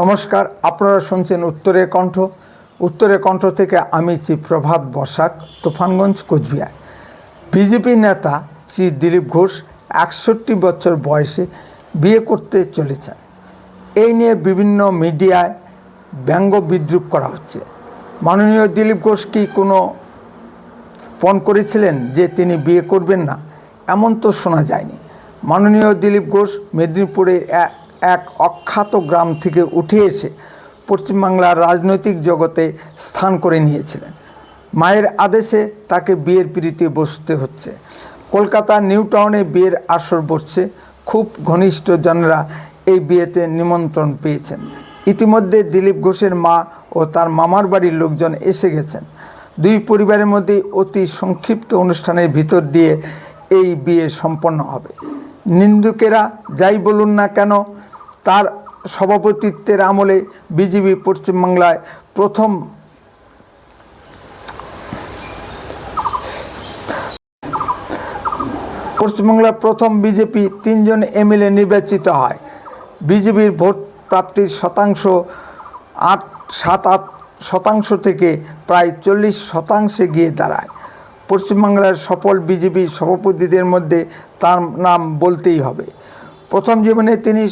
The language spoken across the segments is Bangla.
নমস্কার, আপনারা শুনছেন উত্তরের কণ্ঠ। উত্তরের কণ্ঠ থেকে আমি শ্রী প্রভাত বসাক, তুফানগঞ্জ, কোচবিহার। বিজেপি নেতা শ্রী দিলীপ ঘোষ ৬১ বছর বয়সে বিয়ে করতে চলেছেন। এই নিয়ে বিভিন্ন মিডিয়ায় ব্যঙ্গ বিদ্রূপ করা হচ্ছে। মাননীয় দিলীপ ঘোষ কি কোনো পণ করেছিলেন যে তিনি বিয়ে করবেন না? এমন তো শোনা যায়নি। মাননীয় দিলীপ ঘোষ মেদিনীপুরের এক অখ্যাত গ্রাম থেকে উঠে এসে পশ্চিমবাংলার রাজনৈতিক জগতে স্থান করে নিয়েছিলেন। মায়ের আদেশে তাকে বিয়ের পিঁড়িতে বসতে হচ্ছে। কলকাতার নিউ টাউনে বিয়ের আসর বসছে। খুব ঘনিষ্ঠজনরা এই বিয়েতে নিমন্ত্রণ পেয়েছেন। ইতিমধ্যে দিলীপ ঘোষের মা ও তার মামার বাড়ির লোকজন এসে গেছেন। দুই পরিবারের মধ্যে অতি সংক্ষিপ্ত অনুষ্ঠানের ভিতর দিয়ে এই বিয়ে সম্পন্ন হবে। নিন্দুকেরা যাই বলুন না কেন, তার সভাপতিত্বের আমলে বিজেপি পশ্চিমবাংলায় প্রথম বিজেপি ৩ জন এমএলএ নির্বাচিত হয়। বিজেপির ভোট প্রাপ্তির শতাংশ ৭-৮% থেকে প্রায় 40% গিয়ে দাঁড়ায়। পশ্চিমবাংলার সফল বিজেপি সভাপতিদের মধ্যে তার নাম বলতেই হবে। প্রথম জীবনে তিনি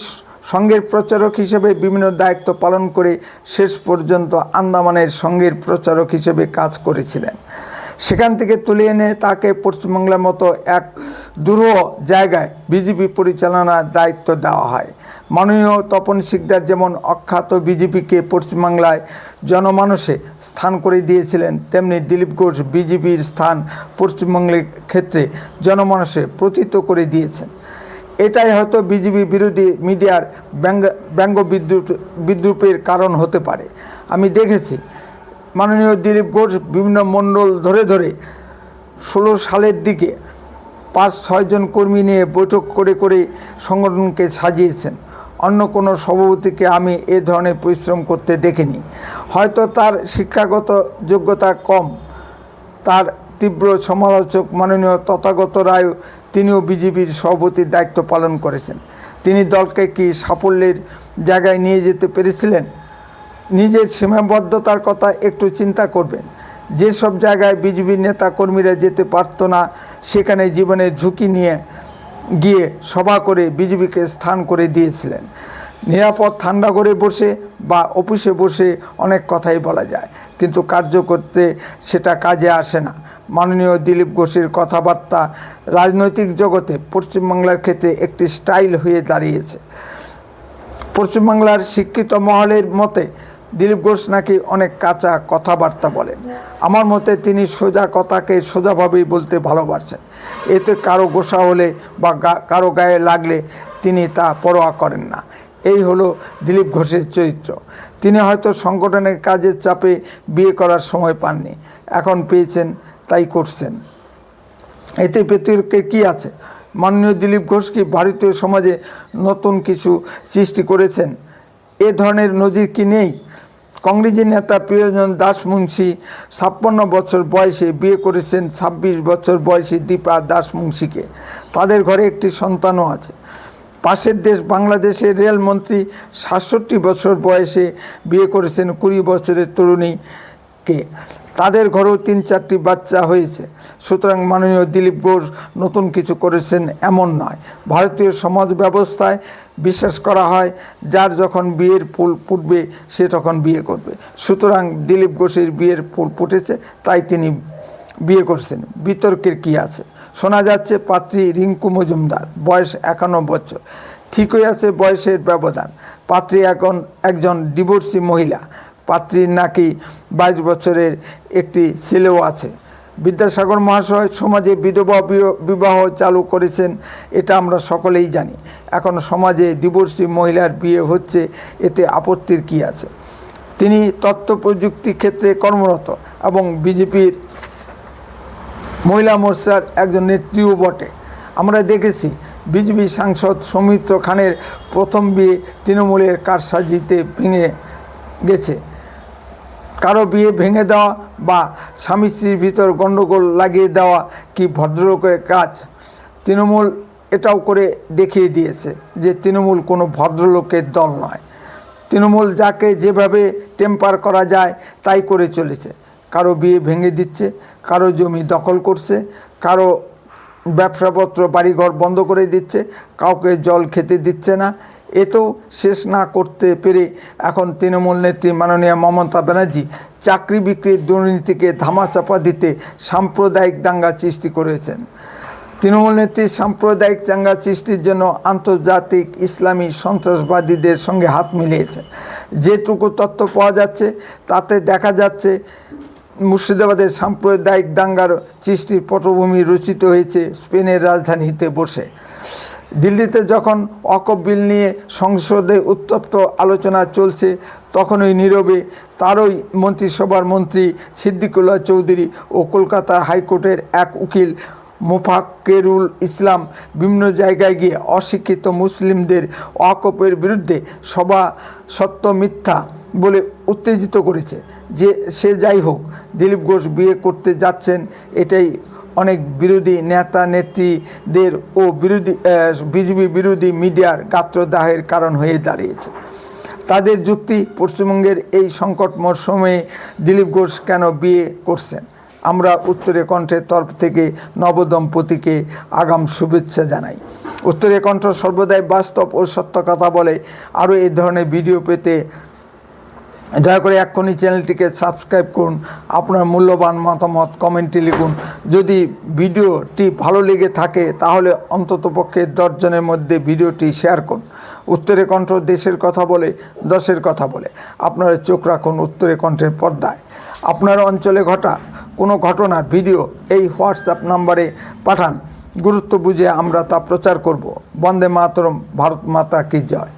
সংঘের প্রচারক হিসেবে বিভিন্ন দায়িত্ব পালন করে শেষ পর্যন্ত আন্দামানের সংঘের প্রচারক হিসেবে কাজ করেছিলেন। সেখান থেকে তুলে এনে তাকে পশ্চিমবাংলার মতো এক দুরূহ জায়গায় বিজেপি পরিচালনার দায়িত্ব দেওয়া হয়। মাননীয় তপন শিকদার যেমন অখ্যাত বিজেপিকে পশ্চিমবাংলায় জনমানসে স্থান করে দিয়েছিলেন, তেমনি দিলীপ ঘোষ বিজেপির স্থান পশ্চিমবঙ্গের ক্ষেত্রে জনমানসে প্রথিত করে দিয়েছেন। এটাই হয়তো বিজেপি বিরোধী মিডিয়ার ব্যঙ্গ বিদ্রূপের কারণ হতে পারে। আমি দেখেছি মাননীয় দিলীপ ঘোষ বিভিন্ন মণ্ডল ধরে 16 সালের দিকে 5-6 জন কর্মী নিয়ে বৈঠক করে সংগঠনকে সাজিয়েছেন। অন্য কোনো সভাপতিকে আমি এ ধরনের পরিশ্রম করতে দেখিনি। হয়তো তার শিক্ষাগত যোগ্যতা কম। তার তীব্র সমালোচক মাননীয় তথাগত রায়, তিনিও বিজেপির সভাপতির দায়িত্ব পালন করেছেন। তিনি দলকে কি সাফল্যের জায়গায় নিয়ে যেতে পেরেছিলেন? নিজের সীমাবদ্ধতার কথা একটু চিন্তা করবেন। যেসব জায়গায় বিজেপির নেতা কর্মীরা যেতে পারত না, সেখানে জীবনের ঝুঁকি নিয়ে গিয়ে সভা করে বিজেপিকে স্থান করে দিয়েছিলেন। নিরাপদ ঠান্ডা ঘরে বসে বা অফিসে বসে অনেক কথাই বলা যায়, কিন্তু কার্য করতে সেটা কাজে আসে না। মাননীয় দিলীপ ঘোষের কথাবার্তা রাজনৈতিক জগতে পশ্চিমবাংলার ক্ষেত্রে একটি স্টাইল হয়ে দাঁড়িয়েছে। পশ্চিমবাংলার শিক্ষিত মহলের মতে দিলীপ ঘোষ নাকি অনেক কাঁচা কথাবার্তা বলেন। আমার মতে তিনি সোজা কথাকে সোজাভাবেই বলতে ভালোবাসেন। এতে কারো গোসা হলে বা কারো গায়ে লাগলে তিনি তা পরোয়া করেন না। এই হলো দিলীপ ঘোষের চরিত্র। তিনি হয়তো সংগঠনের কাজের চাপে বিয়ে করার সময় পাননি, এখন পেয়েছেন তাই করছেন। এতে বিতর্কের কী আছে? মাননীয় দিলীপ ঘোষ কি ভারতীয় সমাজে নতুন কিছু সৃষ্টি করেছেন? এ ধরনের নজির কি নেই? কংগ্রেসের নেতা প্রিয়জন দাস মুন্সি 56 বছর বয়সে বিয়ে করেছেন 26 বছর বয়সী দীপা দাস মুন্সিকে। তাদের ঘরে একটি সন্তানও আছে। পাশের দেশ বাংলাদেশের রেলমন্ত্রী 67 বছর বয়সে বিয়ে করেছেন 20 বছরের তরুণীকে। তাদের ঘরেও 3-4টি বাচ্চা হয়েছে। সুতরাং মাননীয় দিলীপ ঘোষ নতুন কিছু করেছেন এমন নয়। ভারতীয় সমাজ ব্যবস্থায় বিশ্বাস করা হয় যার যখন বিয়ের ফুল ফুটবে সে তখন বিয়ে করবে। সুতরাং দিলীপ ঘোষের বিয়ের ফুল ফুটেছে, তাই তিনি বিয়ে করছেন। বিতর্কের কি আছে? শোনা যাচ্ছে পাত্রী রিঙ্কু মজুমদার, বয়স 51 বছর। ঠিকই আছে বয়সের ব্যবধান। পাত্রী এখন একজন ডিভোর্সি মহিলা। পাত্রীর নাকি 22 বছরের একটি ছেলেও আছে। বিদ্যাসাগর মহাশয় সমাজে বিধবা বিবাহ চালু করেছেন, এটা আমরা সকলেই জানি। এখন সমাজে ডিভোর্সি মহিলার বিয়ে হচ্ছে, এতে আপত্তির কী আছে? তিনি তথ্য প্রযুক্তি ক্ষেত্রে কর্মরত এবং বিজেপির মহিলা মোর্চার একজন নেত্রীও বটে। আমরা দেখেছি বিজেপি সাংসদ সৌমিত্র খানের প্রথম বিয়ে তৃণমূলের কারসাজিতে ভেঙে গেছে। কারো বিয়ে ভেঙে দেওয়া বা স্বামী স্ত্রীর ভিতর গণ্ডগোল লাগিয়ে দেওয়া কি ভদ্রলোকের কাজ? তৃণমূল এটাও করে দেখিয়ে দিয়েছে যে তৃণমূল কোনো ভদ্রলোকের দল নয়। তৃণমূল যাকে যেভাবে টেম্পার করা যায় তাই করে চলেছে। কারো বিয়ে ভেঙে দিচ্ছে, কারো জমি দখল করছে, কারো ব্যবসাপত্র বাড়িঘর বন্ধ করে দিচ্ছে, কাউকে জল খেতে দিচ্ছে না। এতেও শেষ না করতে পেরে এখন তৃণমূল নেত্রী মাননীয়া মমতা ব্যানার্জি চাকরি বিক্রির দুর্নীতিকে ধামাচাপা দিতে সাম্প্রদায়িক দাঙ্গা সৃষ্টি করেছেন। তৃণমূল নেত্রী সাম্প্রদায়িক দাঙ্গা সৃষ্টির জন্য আন্তর্জাতিক ইসলামী সন্ত্রাসবাদীদের সঙ্গে হাত মিলিয়েছেন। যেটুকু তথ্য পাওয়া যাচ্ছে তাতে দেখা যাচ্ছে মুর্শিদাবাদের সাম্প্রদায়িক দাঙ্গার সৃষ্টির পটভূমি রচিত হয়েছে স্পেনের রাজধানীতে বসে। দিল্লিতে যখন ওয়াকফ বিল নিয়ে সংসদে উত্তপ্ত আলোচনা চলছে তখনই নীরবে তারই মন্ত্রিসভার মন্ত্রী সিদ্দিকুল্লাহ চৌধুরী ও কলকাতা হাইকোর্টের এক উকিল মোফাক্কেরুল ইসলাম বিভিন্ন জায়গায় গিয়ে অশিক্ষিত মুসলিমদের ওয়াকফের বিরুদ্ধে সভা সত্য মিথ্যা বলে উত্তেজিত করেছে। যে সে যাই হোক, দিলীপ ঘোষ বিয়ে করতে যাচ্ছেন এটাই অনেক বিরোধী নেতা নেত্রীদের ও বিজেপি বিরোধী মিডিয়ার গাত্রদাহের কারণ হয়ে দাঁড়িয়েছে। তাদের যুক্তি, পশ্চিমবঙ্গের এই সংকট মরশুমে দিলীপ ঘোষ কেন বিয়ে করছেন। আমরা উত্তরে কণ্ঠের তরফ থেকে নবদম্পতিকে আগাম শুভেচ্ছা জানাই। উত্তরে কণ্ঠ সর্বদাই বাস্তব ও সত্য কথা বলে। আরও এই ধরনের ভিডিও পেতে দয়া করে এক্ষুনি চ্যানেলটিকে সাবস্ক্রাইব করুন। আপনার মূল্যবান মতামত কমেন্টে লিখুন। যদি ভিডিওটি ভালো লেগে থাকে তাহলে অন্ততপক্ষে 10 জনের মধ্যে ভিডিওটি শেয়ার করুন। উত্তরে কণ্ঠ দেশের কথা বলে, দশের কথা বলে। আপনারা চোখ রাখুন উত্তরে কণ্ঠের পর্দায়। আপনার অঞ্চলে ঘটা কোনো ঘটনার ভিডিও এই হোয়াটসঅ্যাপ নাম্বারে পাঠান। গুরুত্ব বুঝে আমরা তা প্রচার করব। বন্দে মাতরম, ভারত মাতা কি জয়।